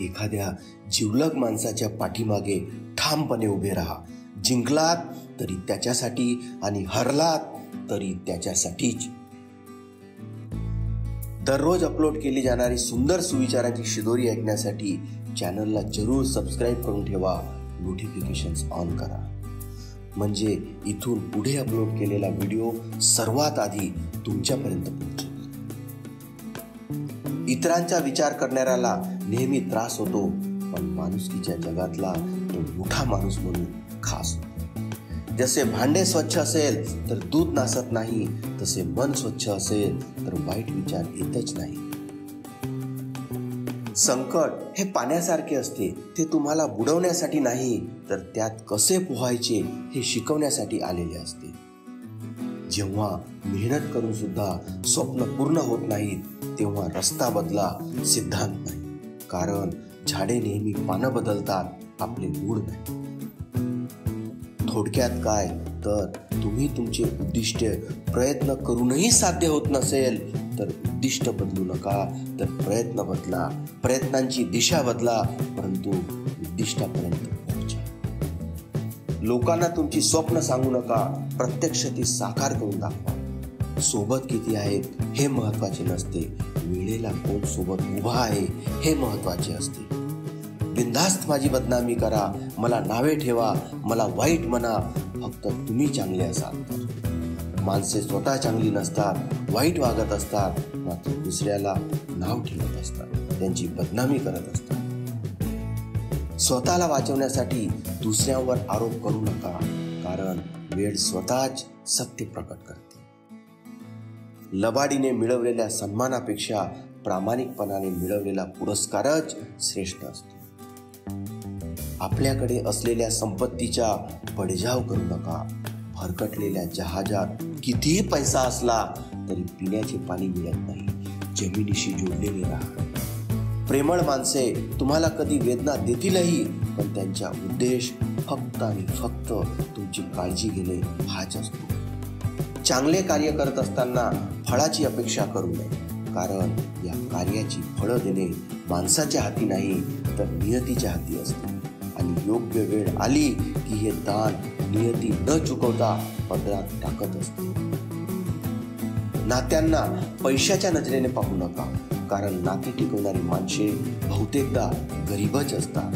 एखाद्या जिवलग माणसाच्या पाठीमागे ठामपणे उभे राहा. जिंकलात तरी त्याच्यासाठी आणि हरलात तरी त्याच्यासाठीच. दररोज अपलोड केली जाणारी सुंदर सुविचारांची शिदोरी ऐकण्यासाठी चॅनलला जरूर सबस्क्राईब करून ठेवा. नोटिफिकेशन्स ऑन करा, म्हणजे इथून पुढे अपलोड केलेला व्हिडिओ सर्वात आधी तुमच्यापर्यंत पोहोचेल. इतरांचा विचार करणाऱ्याला नेहमी त्रास होतो, पण माणुसकीच्या जगातला तो मोठा माणूस म्हणून खास होतो. जसे भांडे स्वच्छ असेल तर दूध नासत नाही, तसे मन स्वच्छ असेल तर वाईट विचार येतच नाही. संकट हे पाण्यासारखे असते. ते तुम्हाला बुडवण्यासाठी नाही, तर त्यात कसे पोहायचे हे शिकवण्यासाठी आलेले असते. जेव्हा मेहनत करून सुद्धा स्वप्न पूर्ण होत नाहीत, तेव्हा रस्ता बदला, सिद्धांत नाही. कारण झाडे नेहमी पानं बदलतात, आपले मूळ नाही. थोडक्यात काय तर तुम्ही तुमचे उद्दिष्ट प्रयत्न करूनही साध्य होत नसेल तर उद्दिष्ट बदलू नका, तर प्रयत्न बदला. प्रयत्नांची दिशा बदला, परंतु उद्दिष्टापर्यंत पोहोचा. लोकांना तुमची स्वप्न सांगू नका, प्रत्यक्ष ती साकार करून दाखवा. सोबत किती आहेत हे महत्वाचे नसते, वेळेला कोण सोबत उभा आहे हे महत्वाचे असते. बिनधास्त माझी बदनामी करा, मला नावे ठेवा, मला वाईट म्हणा, फक्त तुम्ही चांगले असाल तर. माणसे स्वतः चांगली नसतात, वाईट वागत असतात, मात्र दुसऱ्याला नाव ठेवत असतात, त्यांची बदनामी करत असतात. स्वतःला वाचवण्यासाठी दुसऱ्यांवर आरोप करू नका, कारण वेळ स्वतःच सत्य प्रकट करते. लबाडीने मिळवलेल्या सन्मानापेक्षा प्रामाणिकपणाने मिळवलेला पुरस्कारच श्रेष्ठ असतो. आपल्याकडे असलेल्या संपत्तीचा बडजाव करू नका. भरकटलेल्या जहाजात कितीही पैसा असला तरी पिण्याचे पाणी मिळत नाही. जमिनीशी जोडलेले राहा. प्रेमळ माणसे तुम्हाला कधी वेदना देतीलही, पण त्यांचा उद्देश फक्त आणि फक्त तुमची काळजी घेणे हाच असतो. चांगले कार्य करत असताना फळाची अपेक्षा करू नये, कारण या कार्याची फळं देणे माणसाच्या हाती नाही तर नियतीच्या हाती असते. आणि योग्य वेळ आली की हे दान नियती न चुकवता पदरात टाकत असते. नात्यांना पैशाच्या नजरेने पाहू नका, कारण नाती टिकवणारी माणसे बहुतेकदा गरीबच असतात.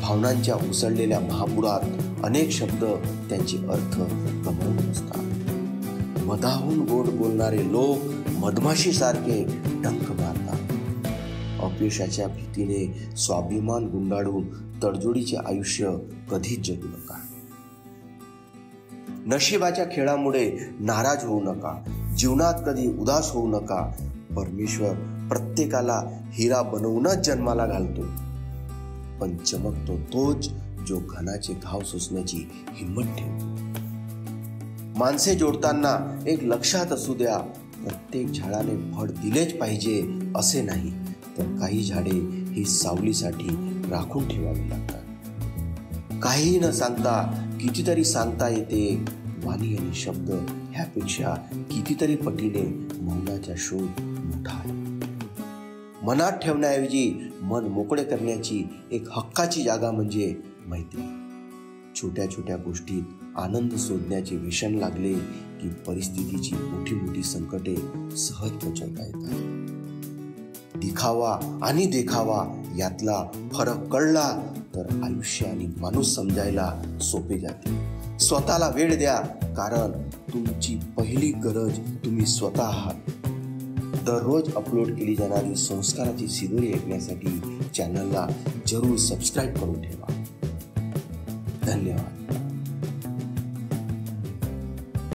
भावनांच्या उसळलेल्या महापुरात अनेक शब्द त्यांचे अर्थ गमावून असतात. मधाहून गोड बोलणारे लोक मधमाशीसारखे डंक मारतात. अपयशाच्या भीतीने स्वाभिमान गुंडाळून तडजोडीचे आयुष्य कधीच जगू नका. नशिबाच्या खेळामुळे नाराज होऊ नका. जीवनात कधी उदास होऊ नका. परमेश्वर प्रत्येकाला हिरा बनवूनच जन्माला घालतो, पण चमकतो तोच जो घनाचे घाव सोसण्याची हिंमत ठेवतो. माणसे जोडताना एक लक्षात असू द्या, प्रत्येक झाडाने फळ दिलेच पाहिजे असे नाही, तर काही झाडे ही सावलीसाठी राखून ठेवावी लागतात. काहीही न सांगता कितीतरी सांगता येते. वाणी आणि शब्द ह्यापेक्षा कितीतरी पटीने मौनाचा शोध मोठा आहे. मनात ठेवण्याऐवजी मन मोकळे करण्याची एक हक्काची जागा म्हणजे मैत्री. छोट्या छोट्या गोष्टीत आनंद शोधण्याचे व्यसन लागले की परिस्थितीची मोठी मोठी संकटे सहज पचवता येतात. दिखावा आणि देखावा यातला फरक कळला तर आयुष्य आणि माणूस समजायला सोपे जाते. स्वतःला वेळ द्या, कारण तुमची पहिली गरज तुम्ही स्वतः आहात. दररोज अपलोड केली जाणारी संस्काराची शिदोरी ऐकण्यासाठी चॅनलला जरूर सबस्क्राईब करून ठेवा. धन्यवाद.